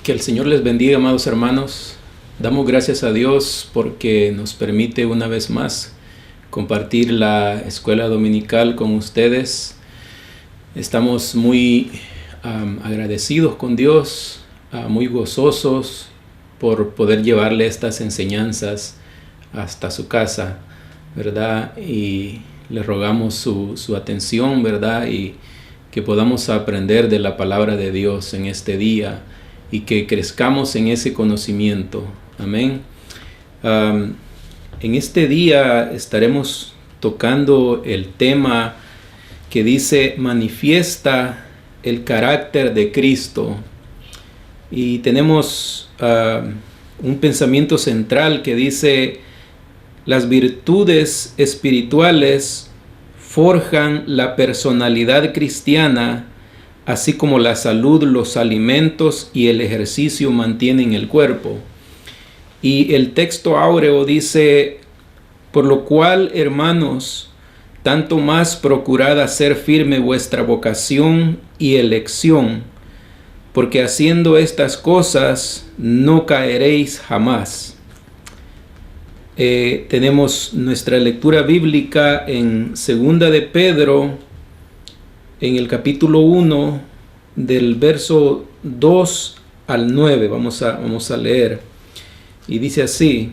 Que el Señor les bendiga, amados hermanos. Damos gracias a Dios porque nos permite una vez más compartir la escuela dominical con ustedes. Estamos muy agradecidos con Dios, muy gozosos por poder llevarle estas enseñanzas hasta su casa, ¿verdad? Y le rogamos su atención, ¿verdad? Y que podamos aprender de la palabra de Dios en este día y que crezcamos en ese conocimiento. Amén. En este día estaremos tocando el tema que dice manifiesta el carácter de Cristo. Y tenemos un pensamiento central que dice: las virtudes espirituales forjan la personalidad cristiana, así como la salud, los alimentos y el ejercicio mantienen el cuerpo. Y el texto áureo dice: por lo cual, hermanos, tanto más procurad hacer firme vuestra vocación y elección, porque haciendo estas cosas no caeréis jamás. Tenemos nuestra lectura bíblica en 2 de Pedro, en el capítulo 1, del verso 2 al 9. Vamos a leer. Y dice así: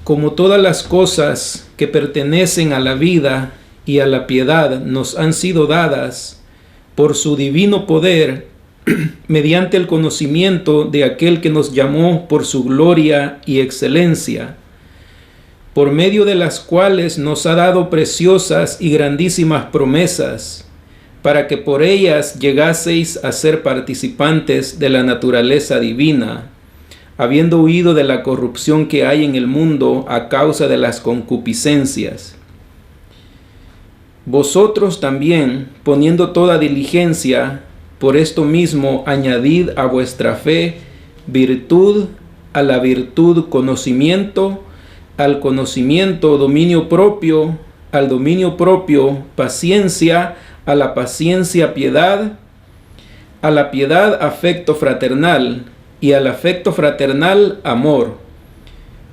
como todas las cosas que pertenecen a la vida y a la piedad nos han sido dadas por su divino poder, mediante el conocimiento de aquel que nos llamó por su gloria y excelencia, por medio de las cuales nos ha dado preciosas y grandísimas promesas, para que por ellas llegaseis a ser participantes de la naturaleza divina, habiendo huido de la corrupción que hay en el mundo a causa de las concupiscencias. Vosotros también, poniendo toda diligencia, por esto mismo añadid a vuestra fe virtud, a la virtud conocimiento, al conocimiento dominio propio, al dominio propio paciencia, a la paciencia piedad, a la piedad afecto fraternal, y al afecto fraternal amor.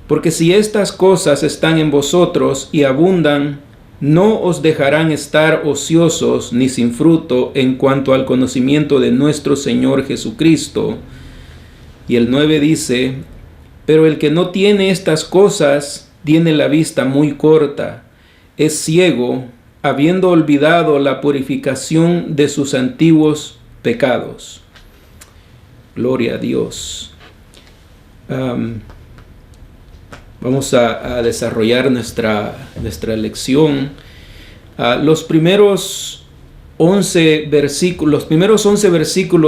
Porque si estas cosas están en vosotros y abundan, no os dejarán estar ociosos ni sin fruto en cuanto al conocimiento de nuestro Señor Jesucristo. Y el 9 dice: pero el que no tiene estas cosas tiene la vista muy corta, es ciego, habiendo olvidado la purificación de sus antiguos pecados. Gloria a Dios. Vamos a desarrollar nuestra lección. Los primeros 11 versículos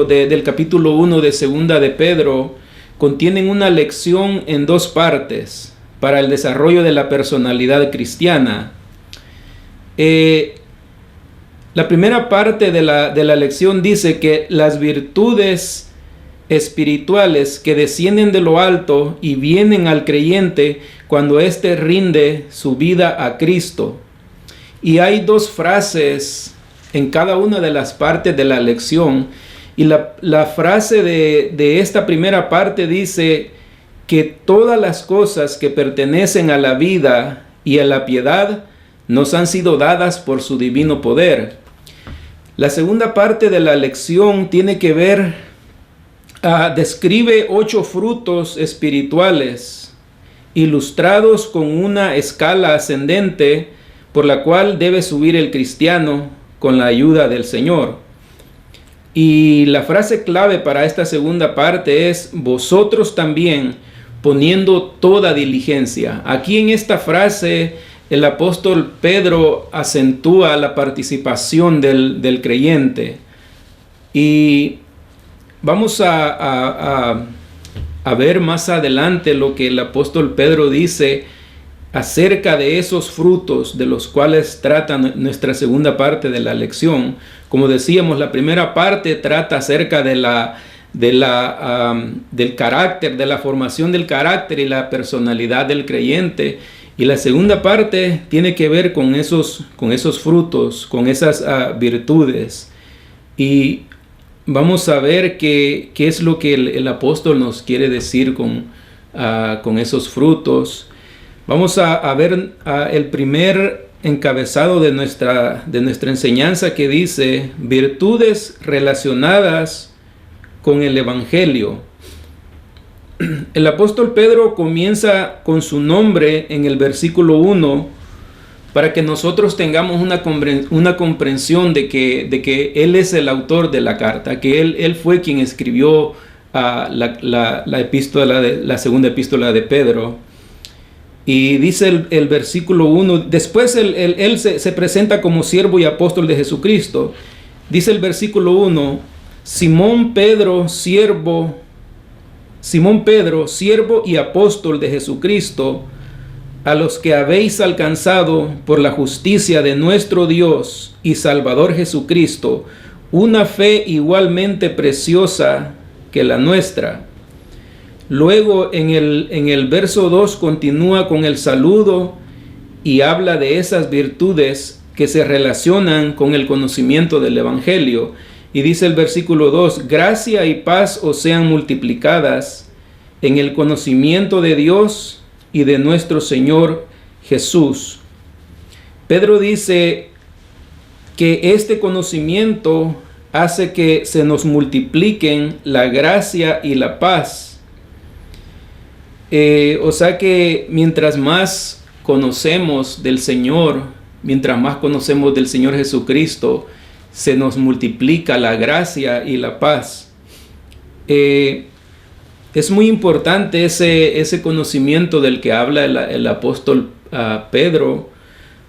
del capítulo 1 de 2 de Pedro contienen una lección en dos partes para el desarrollo de la personalidad cristiana. La primera parte de la lección dice que las virtudes espirituales que descienden de lo alto y vienen al creyente cuando éste rinde su vida a Cristo. Y hay dos frases en cada una de las partes de la lección. Y la frase de esta primera parte dice que todas las cosas que pertenecen a la vida y a la piedad nos han sido dadas por su divino poder. La segunda parte de la lección tiene que ver describe 8 frutos espirituales ilustrados con una escala ascendente por la cual debe subir el cristiano con la ayuda del Señor. Y la frase clave para esta segunda parte es: vosotros también, poniendo toda diligencia. Aquí en esta frase el apóstol Pedro acentúa la participación del creyente. Y vamos a ver más adelante lo que el apóstol Pedro dice acerca de esos frutos de los cuales trata nuestra segunda parte de la lección. Como decíamos, la primera parte trata acerca del carácter, de la formación del carácter y la personalidad del creyente. Y la segunda parte tiene que ver con esos frutos, con esas virtudes. Y vamos a ver qué es lo que el apóstol nos quiere decir con esos frutos. Vamos a ver el primer encabezado de nuestra enseñanza, que dice virtudes relacionadas con el Evangelio. El apóstol Pedro comienza con su nombre en el versículo 1 para que nosotros tengamos una comprensión de que él es el autor de la carta, que él fue quien escribió la segunda epístola de Pedro. Y dice el versículo 1, después él se presenta como siervo y apóstol de Jesucristo. Dice el versículo 1, Simón Pedro, siervo y apóstol de Jesucristo, a los que habéis alcanzado por la justicia de nuestro Dios y Salvador Jesucristo, una fe igualmente preciosa que la nuestra. Luego en el verso 2 continúa con el saludo y habla de esas virtudes que se relacionan con el conocimiento del Evangelio. Y dice el versículo 2, gracia y paz os sean multiplicadas en el conocimiento de Dios y de nuestro Señor Jesús. Pedro dice que este conocimiento hace que se nos multipliquen la gracia y la paz. O sea que mientras más conocemos del Señor, mientras más conocemos del Señor Jesucristo, se nos multiplica la gracia y la paz. Es muy importante ese conocimiento del que habla el apóstol Pedro,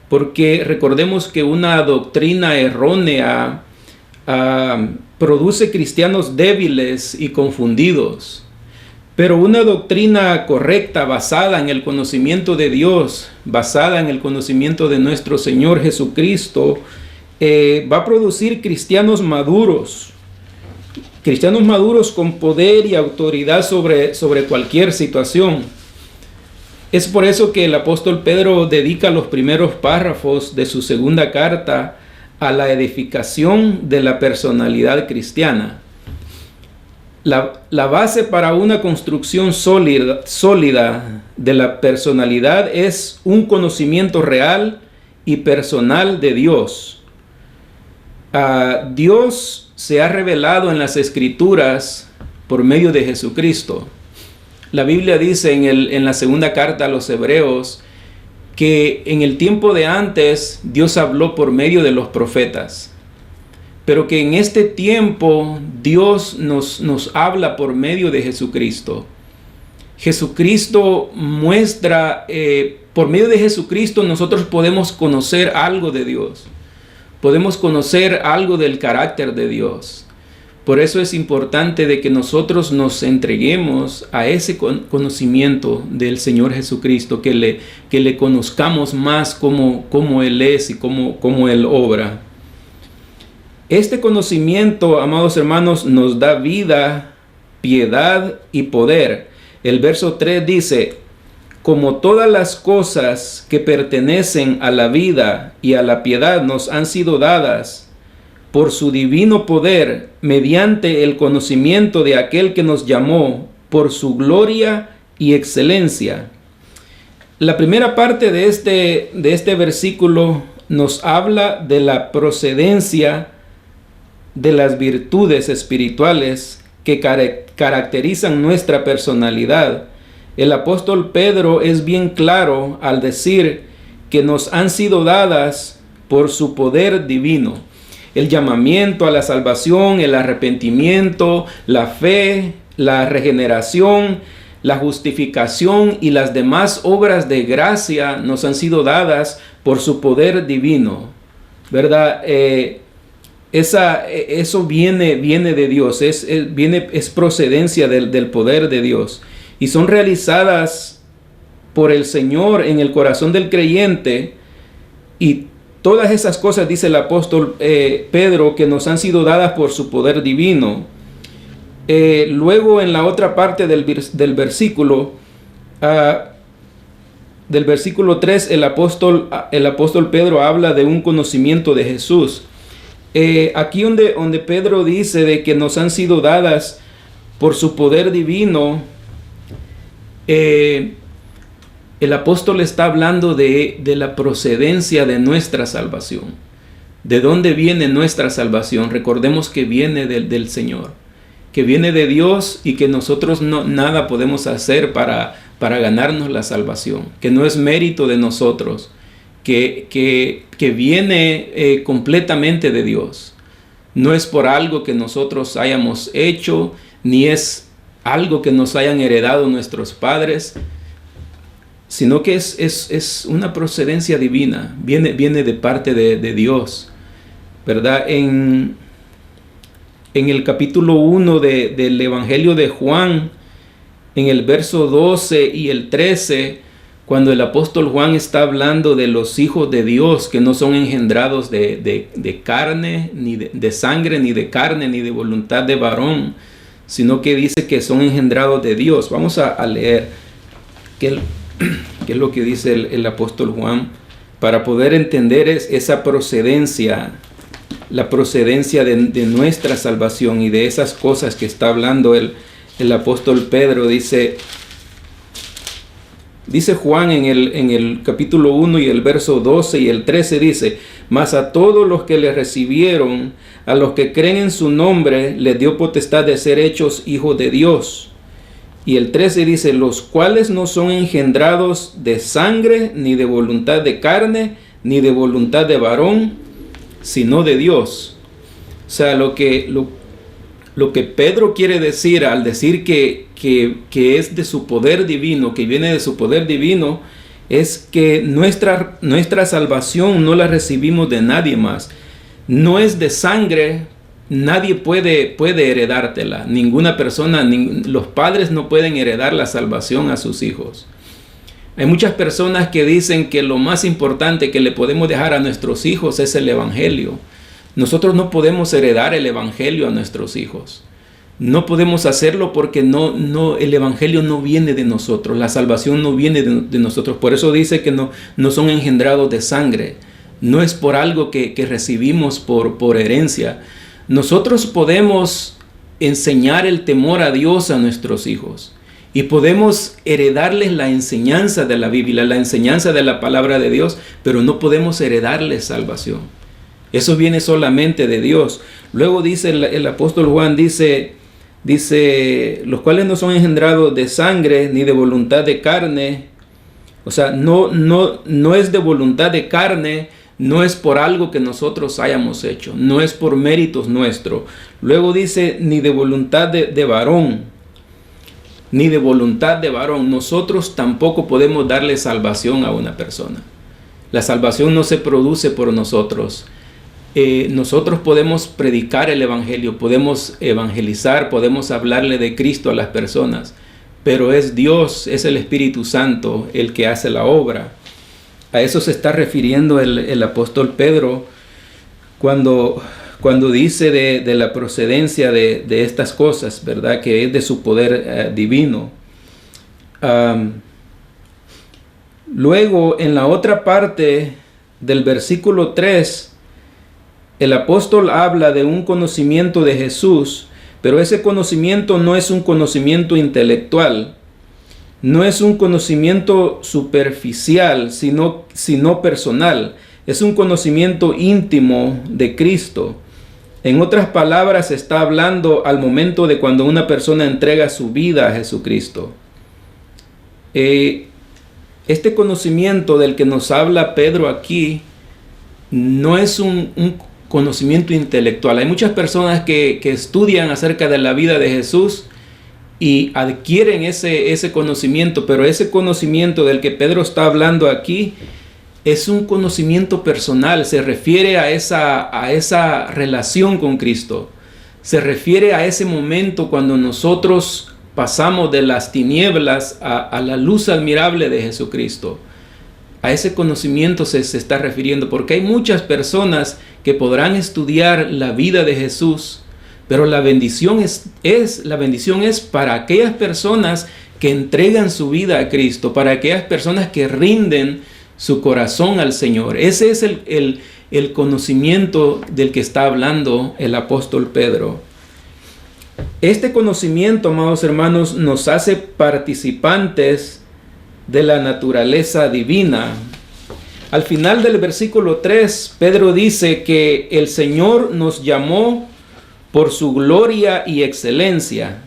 porque recordemos que una doctrina errónea produce cristianos débiles y confundidos. Pero una doctrina correcta, basada en el conocimiento de Dios, basada en el conocimiento de nuestro Señor Jesucristo, va a producir cristianos maduros con poder y autoridad sobre cualquier situación. Es por eso que el apóstol Pedro dedica los primeros párrafos de su segunda carta a la edificación de la personalidad cristiana. La base para una construcción sólida de la personalidad es un conocimiento real y personal de Dios. Dios se ha revelado en las Escrituras por medio de Jesucristo. La Biblia dice en la segunda carta a los Hebreos que en el tiempo de antes Dios habló por medio de los profetas, pero que en este tiempo Dios nos habla por medio de Jesucristo. Jesucristo muestra, por medio de Jesucristo nosotros podemos conocer algo de Dios. Podemos conocer algo del carácter de Dios. Por eso es importante de que nosotros nos entreguemos a ese conocimiento del Señor Jesucristo, que le conozcamos más cómo Él es y cómo Él obra. Este conocimiento, amados hermanos, nos da vida, piedad y poder. El verso 3 dice, como todas las cosas que pertenecen a la vida y a la piedad nos han sido dadas por su divino poder, mediante el conocimiento de aquel que nos llamó por su gloria y excelencia. La primera parte de este versículo nos habla de la procedencia de las virtudes espirituales que caracterizan nuestra personalidad. El apóstol Pedro es bien claro al decir que nos han sido dadas por su poder divino. El llamamiento a la salvación, el arrepentimiento, la fe, la regeneración, la justificación y las demás obras de gracia nos han sido dadas por su poder divino, ¿verdad? Eso viene de Dios, es procedencia del poder de Dios, y son realizadas por el Señor en el corazón del creyente. Y todas esas cosas, dice el apóstol Pedro, que nos han sido dadas por su poder divino. Luego en la otra parte del versículo 3, el apóstol Pedro habla de un conocimiento de Jesús. aquí donde Pedro dice de que nos han sido dadas por su poder divino, el apóstol está hablando de la procedencia de nuestra salvación. ¿De dónde viene nuestra salvación? Recordemos que viene del Señor, que viene de Dios y que nosotros nada podemos hacer para ganarnos la salvación, que no es mérito de nosotros, que viene completamente de Dios. No es por algo que nosotros hayamos hecho, ni es algo que nos hayan heredado nuestros padres, sino que es una procedencia divina, viene de parte de Dios, ¿verdad? En el capítulo 1 del Evangelio de Juan, en el verso 12 y el 13, cuando el apóstol Juan está hablando de los hijos de Dios que no son engendrados de carne, ni de sangre, ni de carne, ni de voluntad de varón, sino que dice que son engendrados de Dios. Vamos a leer qué es lo que dice el apóstol Juan, para poder entender esa procedencia, la procedencia de nuestra salvación y de esas cosas que está hablando el apóstol Pedro. Dice Juan en el capítulo 1 y el verso 12 y el 13, dice: mas a todos los que le recibieron, a los que creen en su nombre, les dio potestad de ser hechos hijos de Dios. Y el 13 dice: los cuales no son engendrados de sangre, ni de voluntad de carne, ni de voluntad de varón, sino de Dios. O sea, lo que Pedro quiere decir al decir que es de su poder divino, que viene de su poder divino, es que nuestra salvación no la recibimos de nadie más. No es de sangre, nadie puede heredártela. Ninguna persona, los padres no pueden heredar la salvación a sus hijos. Hay muchas personas que dicen que lo más importante que le podemos dejar a nuestros hijos es el Evangelio. Nosotros no podemos heredar el Evangelio a nuestros hijos. No podemos hacerlo porque el Evangelio no viene de nosotros. La salvación no viene de nosotros. Por eso dice que no son engendrados de sangre. No es por algo que recibimos por herencia. Nosotros podemos enseñar el temor a Dios a nuestros hijos. Y podemos heredarles la enseñanza de la Biblia, la enseñanza de la palabra de Dios, pero no podemos heredarles salvación. Eso viene solamente de Dios. Luego dice el apóstol Juan, dice, los cuales no son engendrados de sangre ni de voluntad de carne. O sea, no es de voluntad de carne, no es por algo que nosotros hayamos hecho, no es por méritos nuestros. Luego dice, ni de voluntad de varón. Ni de voluntad de varón. Nosotros tampoco podemos darle salvación a una persona. La salvación no se produce por nosotros. Nosotros podemos predicar el Evangelio, podemos evangelizar, podemos hablarle de Cristo a las personas, pero es Dios, es el Espíritu Santo el que hace la obra. A eso se está refiriendo el apóstol Pedro cuando dice de la procedencia de estas cosas, ¿verdad? Que es de su poder divino. Luego, en la otra parte del versículo 3, el apóstol habla de un conocimiento de Jesús, pero ese conocimiento no es un conocimiento intelectual, no es un conocimiento superficial, sino personal. Es un conocimiento íntimo de Cristo. En otras palabras, está hablando al momento de cuando una persona entrega su vida a Jesucristo. Este conocimiento del que nos habla Pedro aquí no es un conocimiento intelectual. Hay muchas personas que estudian acerca de la vida de Jesús y adquieren ese conocimiento, pero ese conocimiento del que Pedro está hablando aquí es un conocimiento personal, se refiere a esa relación con Cristo, se refiere a ese momento cuando nosotros pasamos de las tinieblas a la luz admirable de Jesucristo. A ese conocimiento se está refiriendo, porque hay muchas personas que podrán estudiar la vida de Jesús, pero la bendición es para aquellas personas que entregan su vida a Cristo, para aquellas personas que rinden su corazón al Señor. Ese es el conocimiento del que está hablando el apóstol Pedro. Este conocimiento, amados hermanos, nos hace participantes de la naturaleza divina. Al final del versículo 3, Pedro dice que el Señor nos llamó por su gloria y excelencia.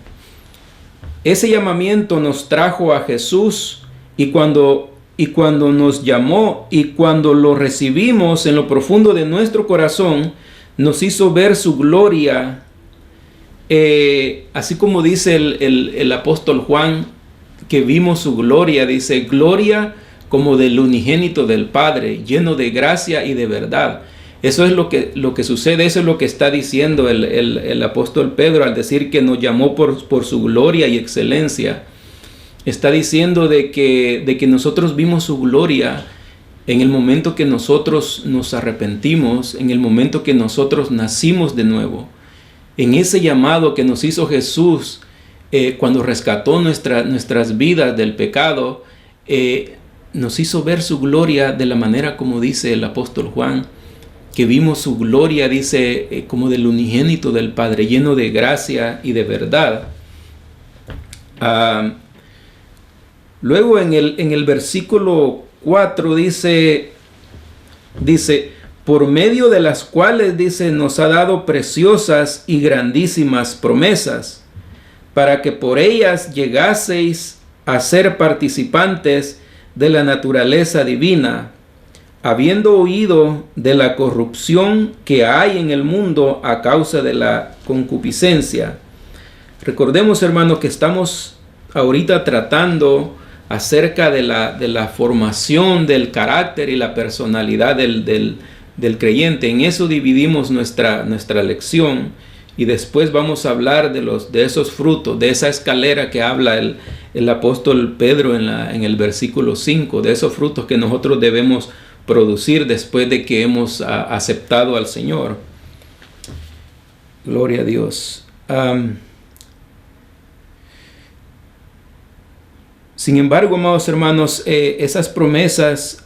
Ese llamamiento nos trajo a Jesús, y cuando nos llamó y cuando lo recibimos en lo profundo de nuestro corazón, nos hizo ver su gloria, así como dice el apóstol Juan, que vimos su gloria, dice, gloria como del unigénito del Padre, lleno de gracia y de verdad. Eso es lo que sucede, eso es lo que está diciendo el apóstol Pedro al decir que nos llamó por su gloria y excelencia. Está diciendo de que nosotros vimos su gloria en el momento que nosotros nos arrepentimos, en el momento que nosotros nacimos de nuevo, en ese llamado que nos hizo Jesús cuando rescató nuestras vidas del pecado, nos hizo ver su gloria de la manera como dice el apóstol Juan, que vimos su gloria, dice, como del unigénito del Padre, lleno de gracia y de verdad. Luego en el versículo 4 dice, por medio de las cuales, dice, nos ha dado preciosas y grandísimas promesas, para que por ellas llegaseis a ser participantes de la naturaleza divina, habiendo oído de la corrupción que hay en el mundo a causa de la concupiscencia. Recordemos, hermanos, que estamos ahorita tratando acerca de la formación del carácter y la personalidad del creyente. En eso dividimos nuestra lección, y después vamos a hablar de esos frutos, de esa escalera que habla el apóstol Pedro en el versículo 5, de esos frutos que nosotros debemos producir después de que hemos aceptado al Señor. Gloria a Dios. Sin embargo, amados hermanos, esas promesas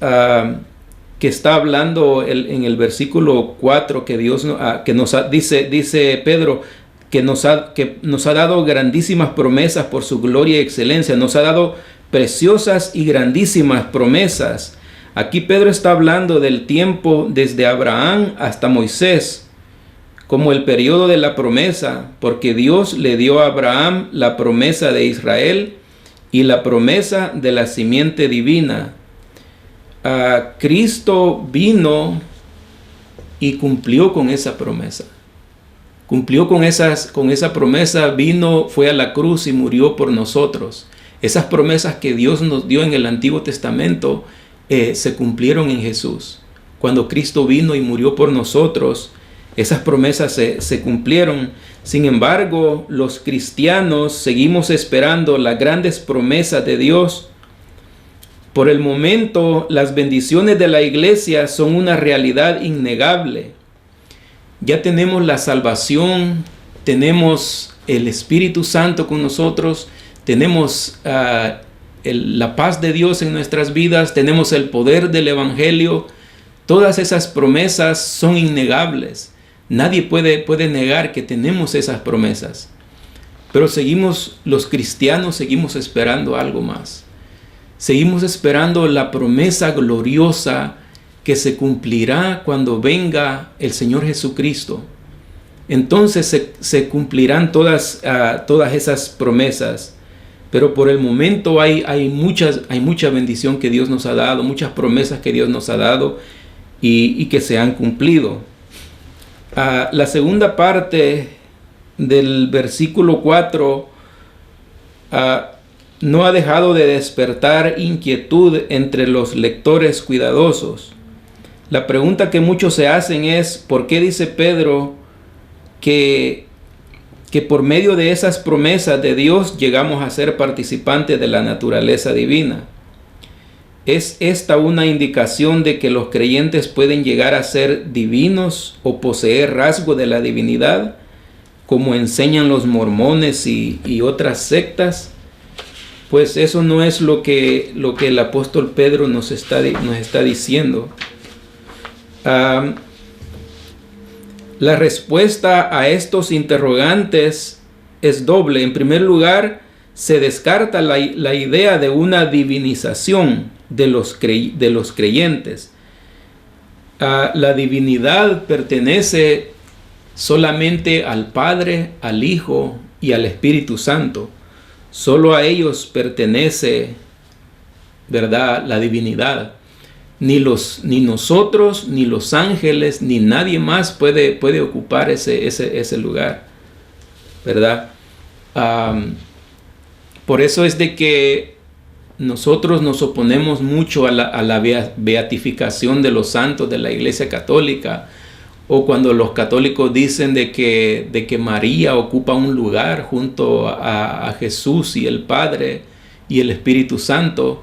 que está hablando en el versículo 4, que Dios dice Pedro, que nos ha dado grandísimas promesas por su gloria y excelencia, nos ha dado preciosas y grandísimas promesas. Aquí Pedro está hablando del tiempo desde Abraham hasta Moisés, como el periodo de la promesa, porque Dios le dio a Abraham la promesa de Israel y la promesa de la simiente divina. Cristo vino y cumplió con esa promesa. Cumplió con esa promesa, vino, fue a la cruz y murió por nosotros. Esas promesas que Dios nos dio en el Antiguo Testamento se cumplieron en Jesús. Cuando Cristo vino y murió por nosotros, esas promesas se cumplieron. Sin embargo, los cristianos seguimos esperando las grandes promesas de Dios. Por el momento, las bendiciones de la iglesia son una realidad innegable. Ya tenemos la salvación, tenemos el Espíritu Santo con nosotros, tenemos la paz de Dios en nuestras vidas, tenemos el poder del Evangelio. Todas esas promesas son innegables. Nadie puede negar que tenemos esas promesas. Pero los cristianos seguimos esperando algo más. Seguimos esperando la promesa gloriosa que se cumplirá cuando venga el Señor Jesucristo. Entonces se cumplirán todas esas promesas. Pero por el momento hay mucha bendición que Dios nos ha dado, muchas promesas que Dios nos ha dado y que se han cumplido. La segunda parte del versículo 4 no ha dejado de despertar inquietud entre los lectores cuidadosos. La pregunta que muchos se hacen es: ¿por qué dice Pedro que por medio de esas promesas de Dios llegamos a ser participantes de la naturaleza divina? ¿Es esta una indicación de que los creyentes pueden llegar a ser divinos o poseer rasgos de la divinidad, como enseñan los mormones y otras sectas? Pues eso no es lo que el apóstol Pedro nos está diciendo. La respuesta a estos interrogantes es doble. En primer lugar, se descarta la idea de una divinización de los creyentes. La divinidad pertenece solamente al Padre, al Hijo y al Espíritu Santo. Solo a ellos pertenece, ¿verdad?, la divinidad. Ni nosotros, ni los ángeles, ni nadie más puede ocupar ese lugar, ¿verdad? Por eso es de que nosotros nos oponemos mucho a la beatificación de los santos de la Iglesia Católica, o cuando los católicos dicen de que María ocupa un lugar junto a Jesús y el Padre y el Espíritu Santo.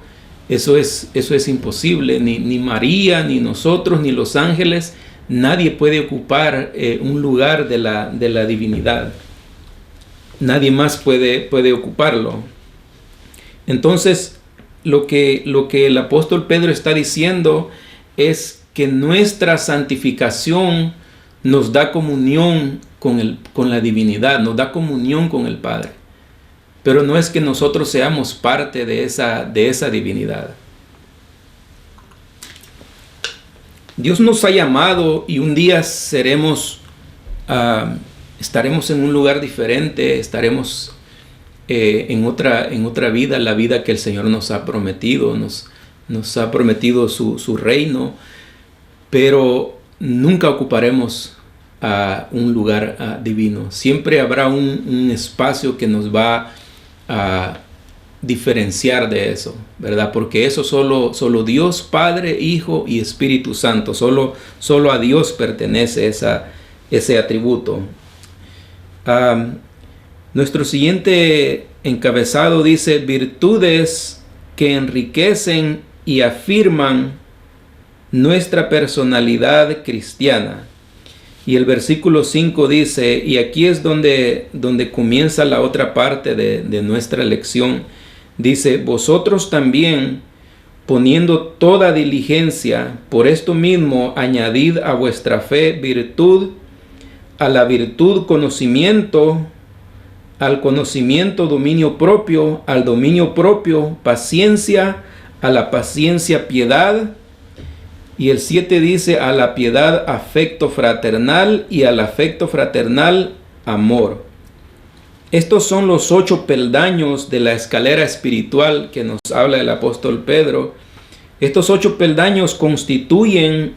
Eso es imposible. Ni María, ni nosotros, ni los ángeles, nadie puede ocupar un lugar de la divinidad. Nadie más puede ocuparlo. Entonces, lo que el apóstol Pedro está diciendo es que nuestra santificación nos da comunión con la divinidad, nos da comunión con el Padre. Pero no es que nosotros seamos parte de esa divinidad. Dios nos ha llamado y un día estaremos en un lugar diferente, estaremos en otra vida, la vida que el Señor nos ha prometido, nos ha prometido su reino, pero nunca ocuparemos un lugar divino. Siempre habrá un espacio que nos va a diferenciar de eso, ¿verdad? Porque eso solo Dios, Padre, Hijo y Espíritu Santo, solo a Dios pertenece ese atributo. Nuestro siguiente encabezado dice: virtudes que enriquecen y afirman nuestra personalidad cristiana. Y el versículo 5 dice, y aquí es donde comienza la otra parte de nuestra lección. Dice: vosotros también, poniendo toda diligencia, por esto mismo añadid a vuestra fe virtud, a la virtud conocimiento, al conocimiento dominio propio, al dominio propio paciencia, a la paciencia piedad. Y el 7 dice: a la piedad afecto fraternal, y al afecto fraternal amor. Estos son los 8 peldaños de la escalera espiritual que nos habla el apóstol Pedro. Estos 8 peldaños constituyen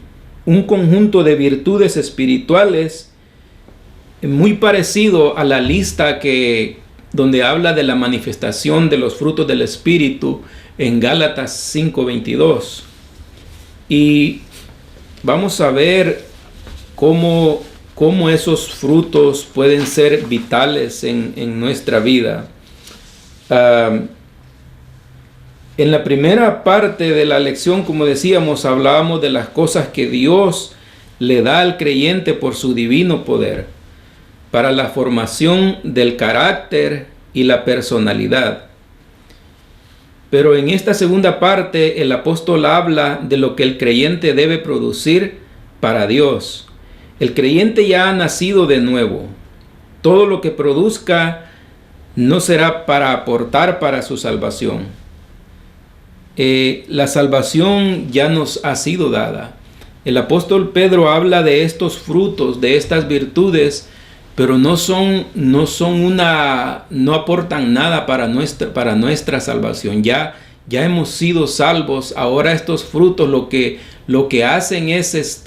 un conjunto de virtudes espirituales muy parecido a la lista donde habla de la manifestación de los frutos del Espíritu en Gálatas 5:22. Y vamos a ver cómo esos frutos pueden ser vitales en nuestra vida. En la primera parte de la lección, como decíamos, hablábamos de las cosas que Dios le da al creyente por su divino poder para la formación del carácter y la personalidad. Pero en esta segunda parte el apóstol habla de lo que el creyente debe producir para Dios. El creyente ya ha nacido de nuevo. Todo lo que produzca no será para aportar para su salvación. La salvación ya nos ha sido dada. El apóstol Pedro habla de estos frutos, de estas virtudes, pero no aportan nada para nuestra salvación. Ya hemos sido salvos. Ahora estos frutos lo que hacen es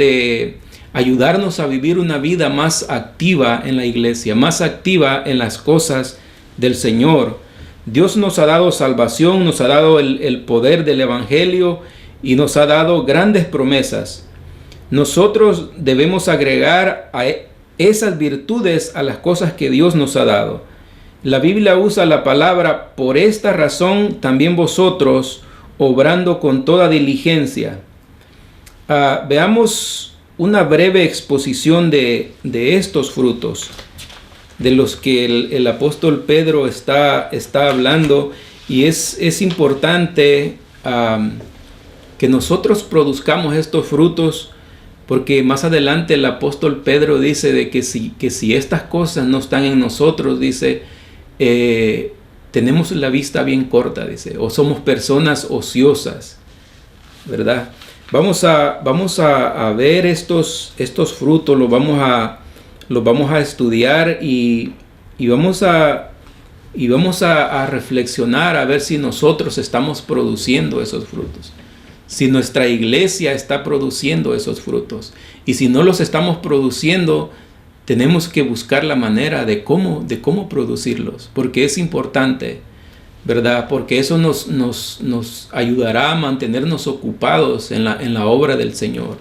ayudarnos a vivir una vida más activa en la iglesia, más activa en las cosas del Señor. Dios nos ha dado salvación, nos ha dado el poder del Evangelio y nos ha dado grandes promesas. Nosotros debemos agregar a esas virtudes a las cosas que Dios nos ha dado. La Biblia usa la palabra: por esta razón también vosotros, obrando con toda diligencia. Veamos una breve exposición de estos frutos, de los que el apóstol Pedro está hablando. Y es importante que nosotros produzcamos estos frutos, Porque más adelante el apóstol Pedro dice de que si estas cosas no están en nosotros, dice, tenemos la vista bien corta, dice, o somos personas ociosas, ¿verdad? Vamos a ver estos frutos, los vamos a estudiar y vamos a reflexionar a ver si nosotros estamos produciendo esos frutos. Si nuestra iglesia está produciendo esos frutos. Y si no los estamos produciendo, tenemos que buscar la manera de cómo producirlos. Porque es importante, ¿verdad? Porque eso nos ayudará a mantenernos ocupados en la obra del Señor,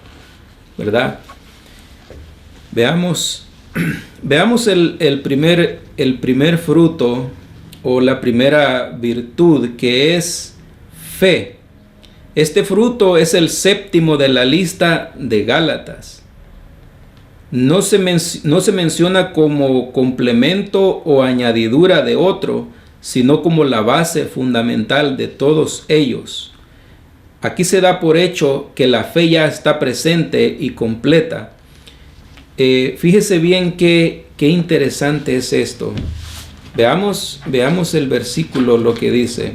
¿verdad? Veamos el primer fruto o la primera virtud, que es fe. Este fruto es el séptimo de la lista de Gálatas. No se menciona como complemento o añadidura de otro, sino como la base fundamental de todos ellos. Aquí se da por hecho que la fe ya está presente y completa. Fíjese bien qué interesante es esto. Veamos el versículo, lo que dice.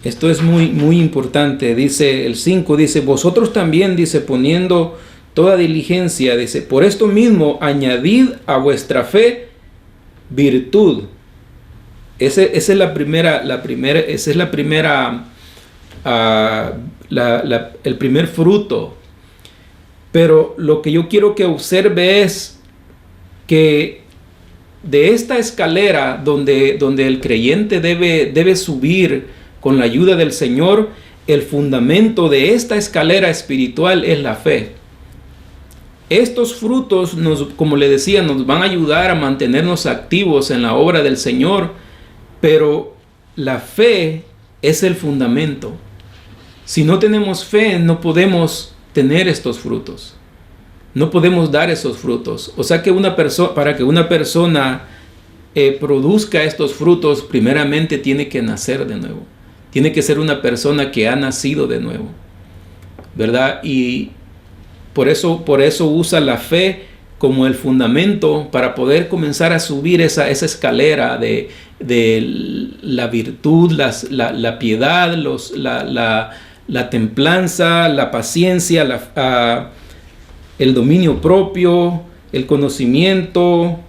Esto es muy importante. Dice el 5, dice, vosotros también, dice, poniendo toda diligencia, dice, por esto mismo añadid a vuestra fe virtud. Esa es el primer fruto. Pero lo que yo quiero que observe es que de esta escalera donde el creyente debe subir con la ayuda del Señor, el fundamento de esta escalera espiritual es la fe. Estos frutos, como le decía, nos van a ayudar a mantenernos activos en la obra del Señor, pero la fe es el fundamento. Si no tenemos fe, no podemos tener estos frutos. No podemos dar esos frutos. O sea que para que una persona produzca estos frutos, primeramente tiene que nacer de nuevo. Tiene que ser una persona que ha nacido de nuevo, ¿verdad? Y por eso usa la fe como el fundamento para poder comenzar a subir esa escalera de la virtud, la piedad, la templanza, la paciencia, el dominio propio, el conocimiento,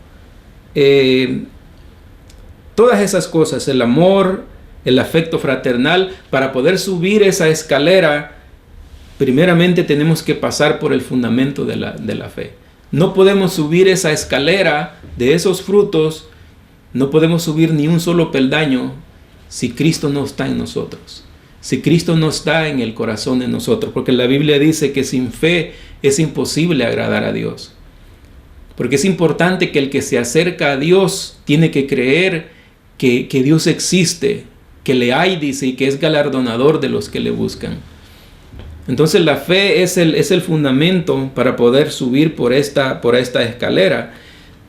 todas esas cosas, el amor, el afecto fraternal. Para poder subir esa escalera, primeramente tenemos que pasar por el fundamento de la fe. No podemos subir esa escalera de esos frutos, no podemos subir ni un solo peldaño si Cristo no está en nosotros, si Cristo no está en el corazón de nosotros, porque la Biblia dice que sin fe es imposible agradar a Dios. Porque es importante que el que se acerca a Dios tiene que creer que Dios existe, que le hay, dice, y que es galardonador de los que le buscan. Entonces la fe es el fundamento para poder subir por esta escalera.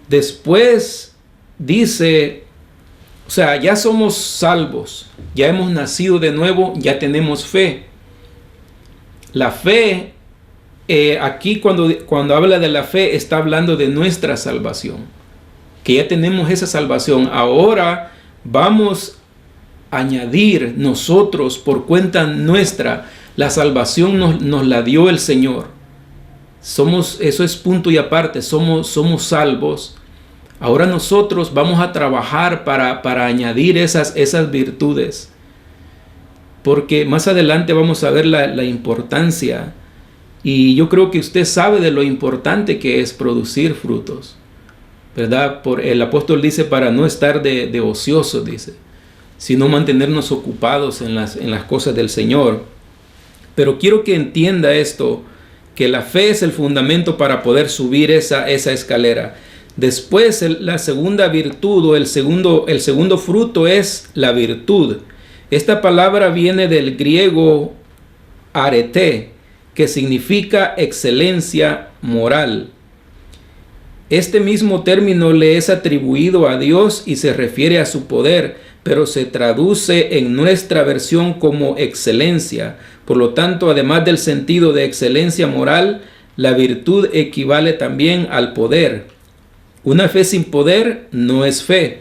Después dice, o sea, ya somos salvos, ya hemos nacido de nuevo, ya tenemos fe. La fe, aquí cuando habla de la fe, está hablando de nuestra salvación, que ya tenemos esa salvación. Ahora vamos a añadir nosotros por cuenta nuestra. La salvación nos la dio el Señor. Eso es punto y aparte, somos salvos. Ahora nosotros vamos a trabajar para añadir esas virtudes. Porque más adelante vamos a ver la importancia. Y yo creo que usted sabe de lo importante que es producir frutos, ¿verdad? El apóstol dice para no estar de ocioso, dice, sino mantenernos ocupados en las cosas del Señor. Pero quiero que entienda esto, que la fe es el fundamento para poder subir esa escalera. Después la segunda virtud o el segundo fruto es la virtud. Esta palabra viene del griego arete, que significa excelencia moral. Este mismo término le es atribuido a Dios y se refiere a su poder, pero se traduce en nuestra versión como excelencia. Por lo tanto, además del sentido de excelencia moral, La virtud equivale también al poder. Una fe sin poder no es fe.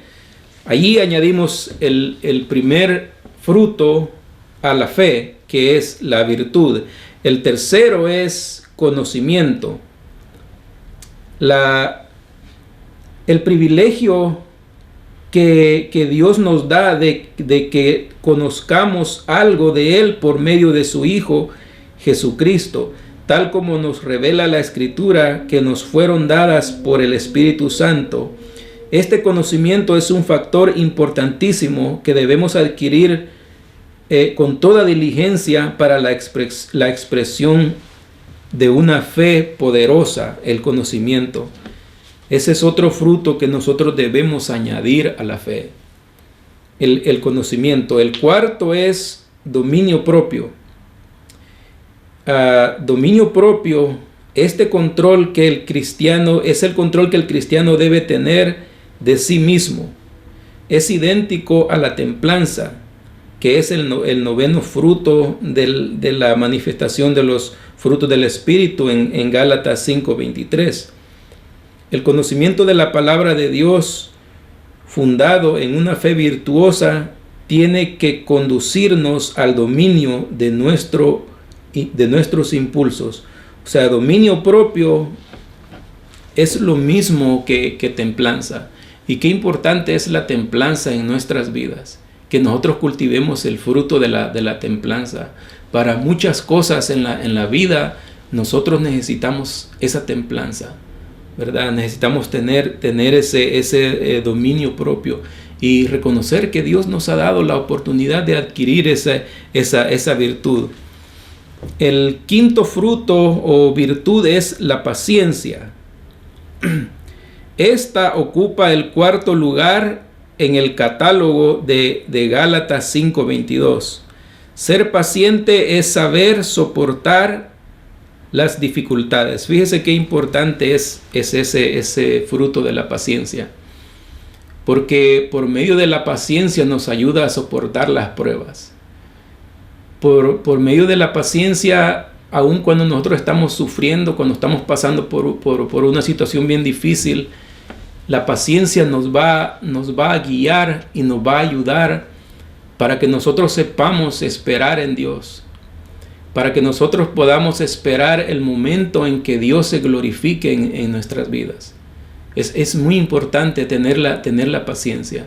Allí añadimos el primer fruto a la fe, que es la virtud. El tercero es conocimiento. El privilegio que Dios nos da de que conozcamos algo de Él por medio de su Hijo Jesucristo, tal como nos revela la Escritura, que nos fueron dadas por el Espíritu Santo. Este conocimiento es un factor importantísimo que debemos adquirir con toda diligencia para la expresión de una fe poderosa, el conocimiento. Ese es otro fruto que nosotros debemos añadir a la fe, el conocimiento. El cuarto es dominio propio. Dominio propio, este control que el cristiano, es el control que el cristiano debe tener de sí mismo. Es idéntico a la templanza, que es el noveno fruto de la manifestación de los frutos del Espíritu en Gálatas 5:23. El conocimiento de la palabra de Dios, fundado en una fe virtuosa, tiene que conducirnos al dominio de nuestros impulsos. O sea, dominio propio es lo mismo que templanza. Y qué importante es la templanza en nuestras vidas, que nosotros cultivemos el fruto de la templanza. Para muchas cosas en la vida nosotros necesitamos esa templanza, ¿verdad? Necesitamos tener ese dominio propio y reconocer que Dios nos ha dado la oportunidad de adquirir esa virtud. El quinto fruto o virtud es la paciencia. Esta ocupa el cuarto lugar en el catálogo de Gálatas 5:22. Ser paciente es saber soportar las dificultades. Fíjese qué importante es ese fruto de la paciencia, porque por medio de la paciencia nos ayuda a soportar las pruebas. Por medio de la paciencia, aun cuando nosotros estamos sufriendo, cuando estamos pasando por una situación bien difícil, la paciencia nos va a guiar y nos va a ayudar para que nosotros sepamos esperar en Dios, para que nosotros podamos esperar el momento en que Dios se glorifique en nuestras vidas. Es muy importante tener la paciencia.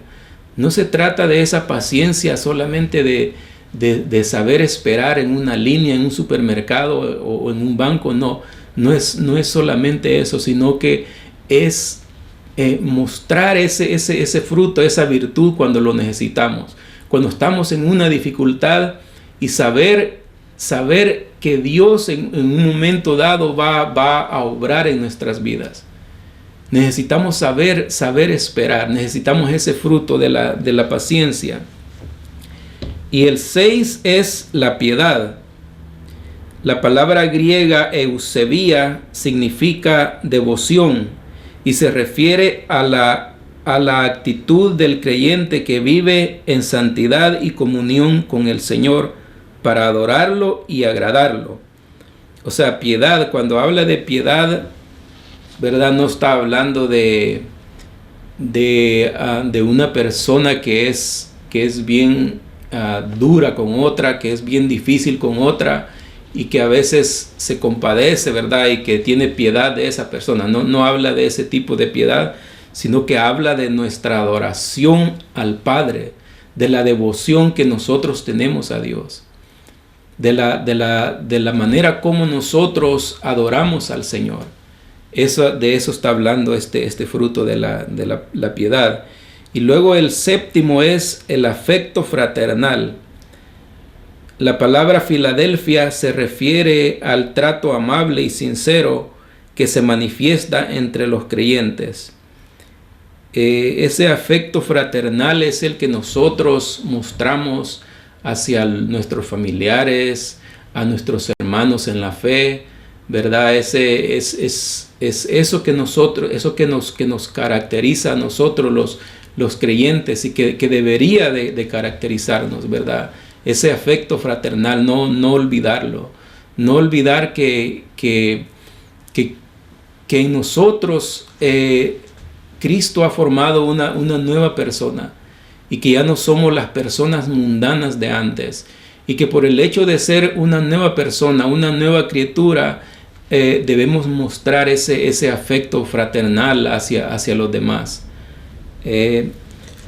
No se trata de esa paciencia solamente de saber esperar en una línea, en un supermercado o en un banco. No es solamente eso, sino que es mostrar ese fruto, esa virtud cuando lo necesitamos, cuando estamos en una dificultad, y saber que Dios en un momento dado va a obrar en nuestras vidas. Necesitamos saber esperar, necesitamos ese fruto de la paciencia. Y el 6 es la piedad. La palabra griega eusebia significa devoción y se refiere a la actitud del creyente que vive en santidad y comunión con el Señor para adorarlo y agradarlo. O sea, piedad, cuando habla de piedad, ¿verdad? No está hablando de una persona que es bien dura con otra, que es bien difícil con otra y que a veces se compadece, ¿verdad? Y que tiene piedad de esa persona. No habla de ese tipo de piedad, sino que habla de nuestra adoración al Padre, de la devoción que nosotros tenemos a Dios, de la manera como nosotros adoramos al Señor. De eso está hablando este fruto de la piedad. Y luego el séptimo es el afecto fraternal. La palabra Filadelfia se refiere al trato amable y sincero que se manifiesta entre los creyentes. Ese afecto fraternal es el que nosotros mostramos hacia nuestros familiares, a nuestros hermanos en la fe, ¿verdad? Es eso que nos caracteriza a nosotros los creyentes y que debería de caracterizarnos, ¿verdad? Ese afecto fraternal, no olvidarlo. No olvidar que que en nosotros Cristo ha formado una nueva persona, y que ya no somos las personas mundanas de antes, y que por el hecho de ser una nueva persona, una nueva criatura, debemos mostrar ese afecto fraternal hacia los demás.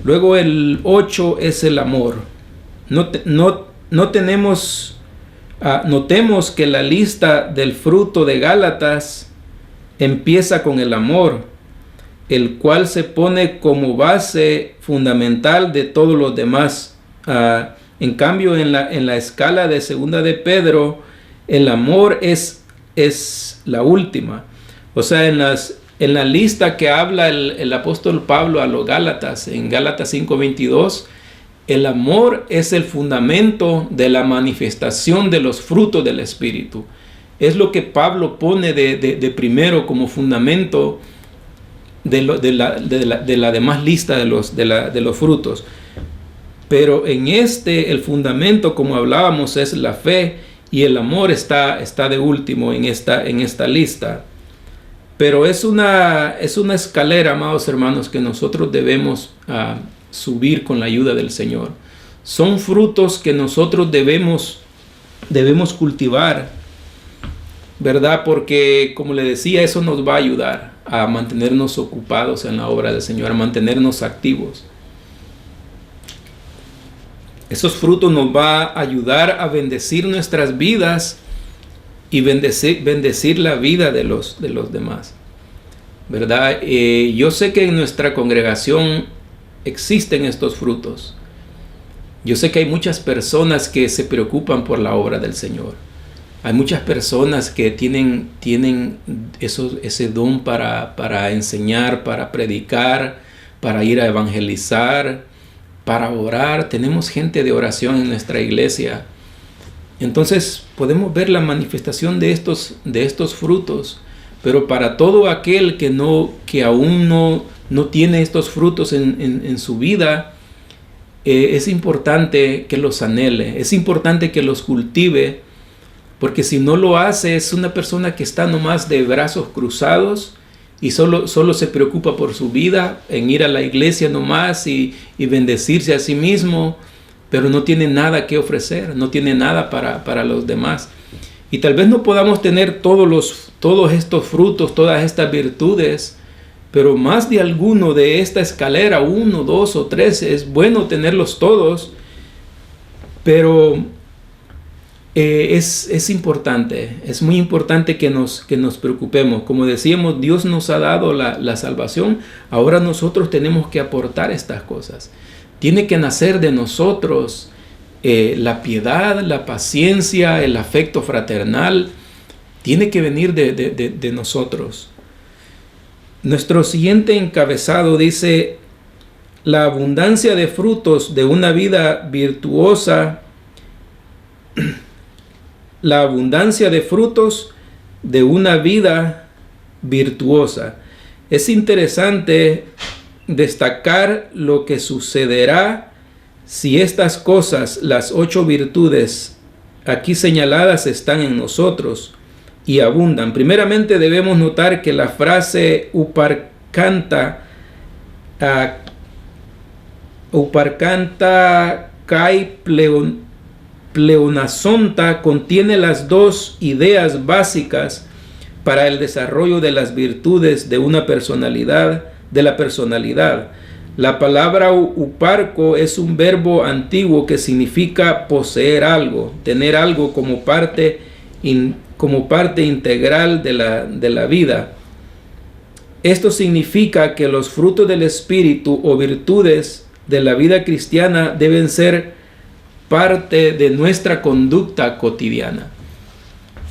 Luego el 8 es el amor. Notemos que la lista del fruto de Gálatas empieza con el amor, el cual se pone como base fundamental de todos los demás. En cambio, en la escala de segunda de Pedro, el amor es la última. O sea, en la lista que habla el apóstol Pablo a los Gálatas, en Gálatas 5:22, el amor es el fundamento de la manifestación de los frutos del Espíritu. Es lo que Pablo pone de primero como fundamento de la demás lista de los frutos. Pero en el fundamento, como hablábamos, es la fe, y el amor está de último en esta lista. Pero es una escalera, amados hermanos, que nosotros debemos subir con la ayuda del Señor. Son frutos que nosotros debemos cultivar, ¿verdad? Porque, como le decía, eso nos va a ayudar a mantenernos ocupados en la obra del Señor, a mantenernos activos. Esos frutos nos va a ayudar a bendecir nuestras vidas y bendecir la vida de los demás, ¿verdad? Yo sé que en nuestra congregación existen estos frutos. Yo sé que hay muchas personas que se preocupan por la obra del Señor. Hay muchas personas que tienen ese don para enseñar, para predicar, para ir a evangelizar, para orar. Tenemos gente de oración en nuestra iglesia. Entonces podemos ver la manifestación de estos frutos. Pero para todo aquel que aún no tiene estos frutos en su vida, es importante que los anhele, es importante que los cultive, porque si no lo hace, es una persona que está nomás de brazos cruzados y solo se preocupa por su vida, en ir a la iglesia nomás y bendecirse a sí mismo, pero no tiene nada que ofrecer, no tiene nada para los demás. Y tal vez no podamos tener todos estos frutos, todas estas virtudes, pero más de alguno de esta escalera, 1, 2 o 3, es bueno tenerlos todos, pero es importante, es muy importante que nos preocupemos. Como decíamos, Dios nos ha dado la salvación, ahora nosotros tenemos que aportar estas cosas. Tiene que nacer de nosotros la piedad, la paciencia, el afecto fraternal, tiene que venir de nosotros. Nuestro siguiente encabezado dice: la abundancia de frutos de una vida virtuosa, la abundancia de frutos de una vida virtuosa. Es interesante destacar lo que sucederá si estas cosas, las 8 virtudes aquí señaladas, están en nosotros y abundan. Primeramente debemos notar que la frase uparkanta kai pleonasonta contiene las 2 ideas básicas para el desarrollo de las virtudes de una personalidad, de la personalidad. La palabra uparco es un verbo antiguo que significa poseer algo, tener algo como parte integral de la vida. Esto significa que los frutos del Espíritu o virtudes de la vida cristiana deben ser parte de nuestra conducta cotidiana.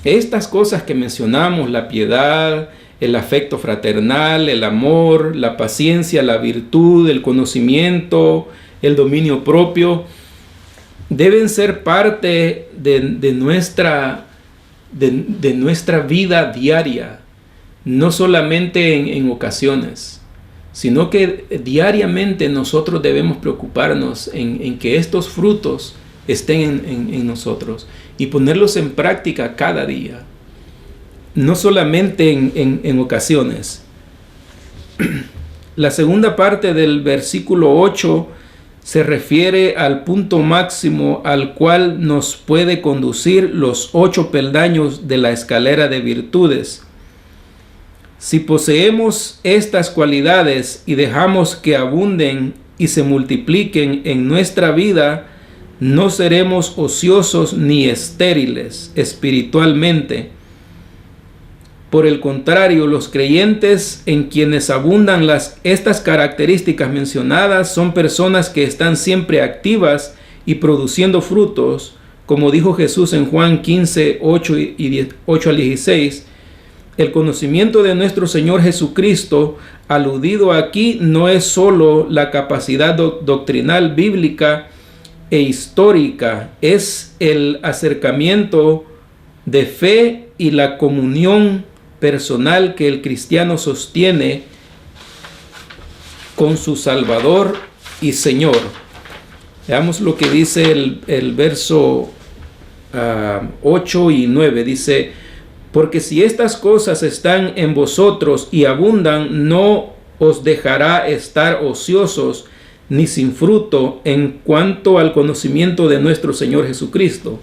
Estas cosas que mencionamos, la piedad, el afecto fraternal, el amor, la paciencia, la virtud, el conocimiento, el dominio propio, deben ser parte de nuestra vida diaria, no solamente en ocasiones, sino que diariamente nosotros debemos preocuparnos en que estos frutos estén en nosotros y ponerlos en práctica cada día. no solamente en ocasiones. La segunda parte del versículo 8 se refiere al punto máximo al cual nos puede conducir los 8 peldaños de la escalera de virtudes. Si poseemos estas cualidades y dejamos que abunden y se multipliquen en nuestra vida, no seremos ociosos ni estériles espiritualmente. Por el contrario, los creyentes en quienes abundan estas características mencionadas son personas que están siempre activas y produciendo frutos, como dijo Jesús en Juan 15, 8 al 16. El conocimiento de nuestro Señor Jesucristo, aludido aquí, no es solo la capacidad doctrinal bíblica e histórica, es el acercamiento de fe y la comunión personal que el cristiano sostiene con su Salvador y Señor. Veamos lo que dice el verso 8 y 9. Dice: porque si estas cosas están en vosotros y abundan, no os dejará estar ociosos ni sin fruto en cuanto al conocimiento de nuestro Señor Jesucristo.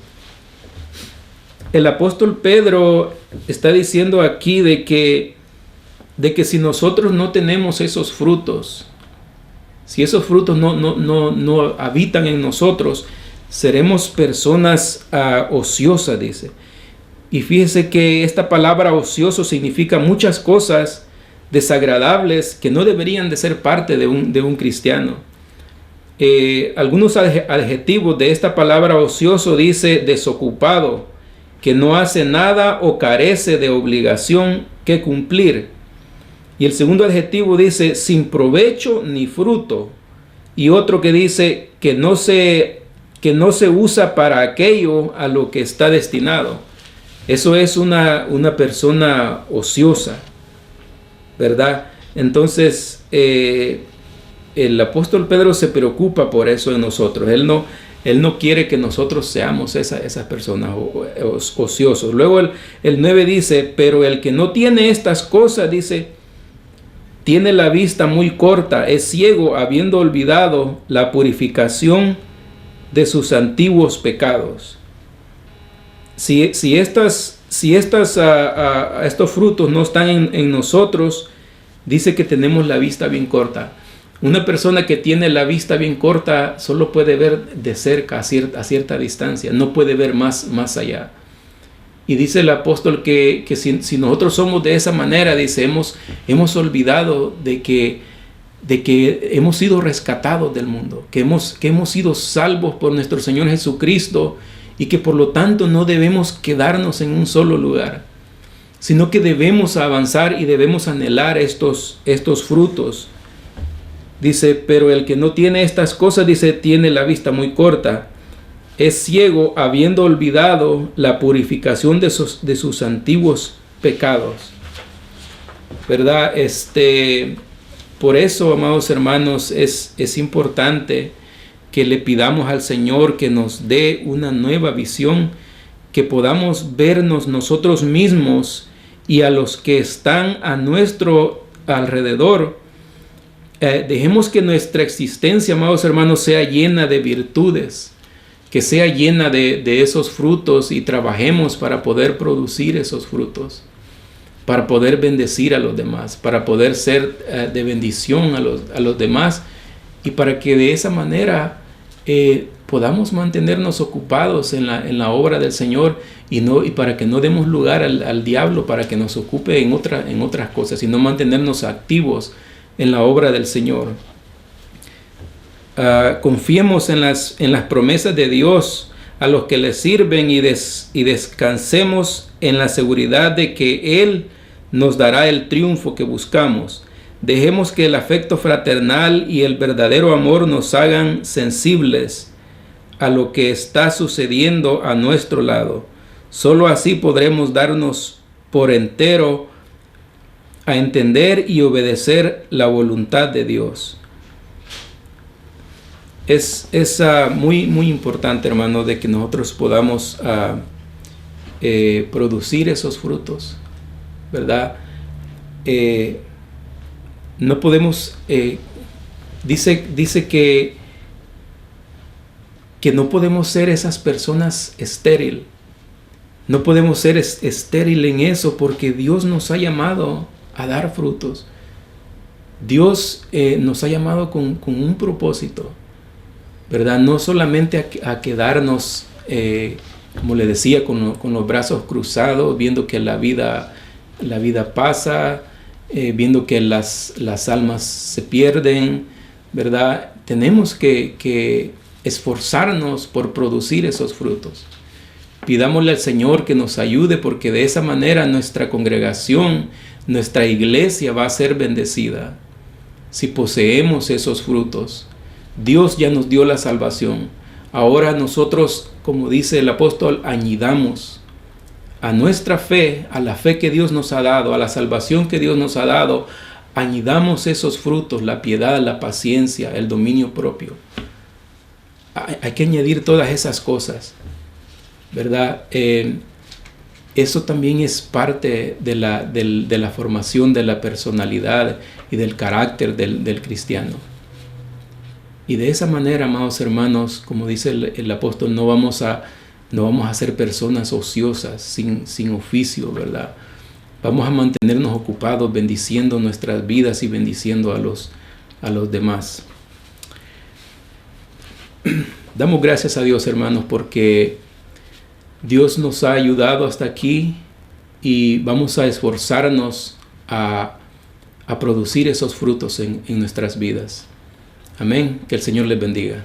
El apóstol Pedro está diciendo aquí de que si nosotros no tenemos esos frutos, si esos frutos no habitan en nosotros, seremos personas ociosas, dice. Y fíjese que esta palabra ocioso significa muchas cosas desagradables que no deberían de ser parte de un cristiano. Algunos adjetivos de esta palabra ocioso dice desocupado, que no hace nada o carece de obligación que cumplir. Y el segundo adjetivo dice sin provecho ni fruto. Y otro que dice que no se usa para aquello a lo que está destinado. Eso es una persona ociosa, ¿verdad? Entonces, el apóstol Pedro se preocupa por eso en nosotros. Él no quiere que nosotros seamos esas personas ociosos. Luego el 9 dice, pero el que no tiene estas cosas, dice, tiene la vista muy corta, es ciego, habiendo olvidado la purificación de sus antiguos pecados. Si estos frutos no están en nosotros, dice que tenemos la vista bien corta. Una persona que tiene la vista bien corta solo puede ver de cerca a cierta distancia, no puede ver más allá. Y dice el apóstol que si nosotros somos de esa manera, dice, hemos olvidado de que hemos sido rescatados del mundo, que hemos sido salvos por nuestro Señor Jesucristo y que por lo tanto no debemos quedarnos en un solo lugar, sino que debemos avanzar y debemos anhelar estos frutos. Dice, pero el que no tiene estas cosas, dice, tiene la vista muy corta, es ciego, habiendo olvidado la purificación de sus antiguos pecados. ¿Verdad? Por eso, amados hermanos, es importante que le pidamos al Señor que nos dé una nueva visión, que podamos vernos nosotros mismos y a los que están a nuestro alrededor. Dejemos que nuestra existencia, amados hermanos, sea llena de virtudes, que sea llena de esos frutos, y trabajemos para poder producir esos frutos, para poder bendecir a los demás, para poder ser de bendición a los demás, y para que de esa manera podamos mantenernos ocupados en la obra del Señor, y para que no demos lugar al diablo para que nos ocupe en otras cosas, sino mantenernos activos en la obra del Señor. Confiemos en las promesas de Dios a los que le sirven y descansemos en la seguridad de que Él nos dará el triunfo que buscamos. Dejemos que el afecto fraternal y el verdadero amor nos hagan sensibles a lo que está sucediendo a nuestro lado. Solo así podremos darnos por entero a entender y obedecer la voluntad de Dios. Es muy importante, hermano, de que nosotros podamos producir esos frutos, ¿verdad? No podemos, dice que no podemos ser esas personas estéril. No podemos ser estéril en eso, porque Dios nos ha llamado a dar frutos. Dios nos ha llamado con un propósito, ¿verdad? No solamente a quedarnos, como le decía, con los brazos cruzados, viendo que la vida pasa, viendo que las almas se pierden, ¿verdad? Tenemos que esforzarnos por producir esos frutos. Pidámosle al Señor que nos ayude, porque de esa manera nuestra congregación, nuestra iglesia va a ser bendecida. Si poseemos esos frutos, Dios ya nos dio la salvación. Ahora nosotros, como dice el apóstol, añidamos a nuestra fe, a la fe que Dios nos ha dado, a la salvación que Dios nos ha dado, añidamos esos frutos, la piedad, la paciencia, el dominio propio. Hay que añadir todas esas cosas, ¿verdad? Eso también es parte de la formación de la personalidad y del carácter del cristiano. Y de esa manera, amados hermanos, como dice el apóstol, no vamos a ser personas ociosas, sin oficio, ¿verdad? Vamos a mantenernos ocupados, bendiciendo nuestras vidas y bendiciendo a los demás. Damos gracias a Dios, hermanos, porque Dios nos ha ayudado hasta aquí, y vamos a esforzarnos a producir esos frutos en nuestras vidas. Amén. Que el Señor les bendiga.